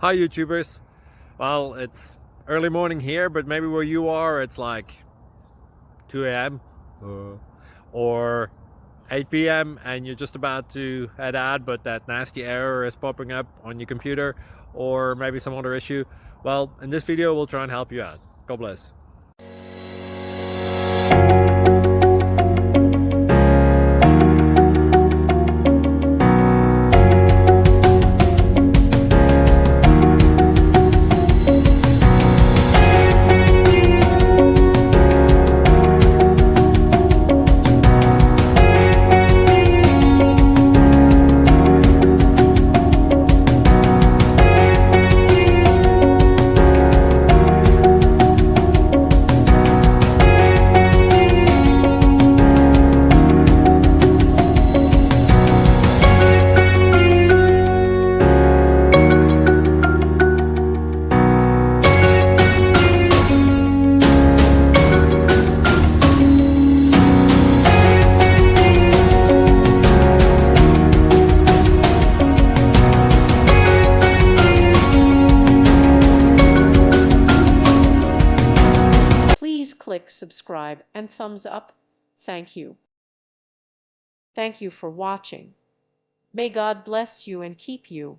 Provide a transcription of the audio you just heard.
Hi YouTubers. Well, it's early morning here, but maybe where you are it's like 2 a.m. Or 8 p.m. and you're just about to head out, but that nasty error is popping up on your computer, or maybe some other issue. Well, in this video we'll try and help you out. God bless. Please click subscribe and thumbs up. Thank you. Thank you for watching. May God bless you and keep you.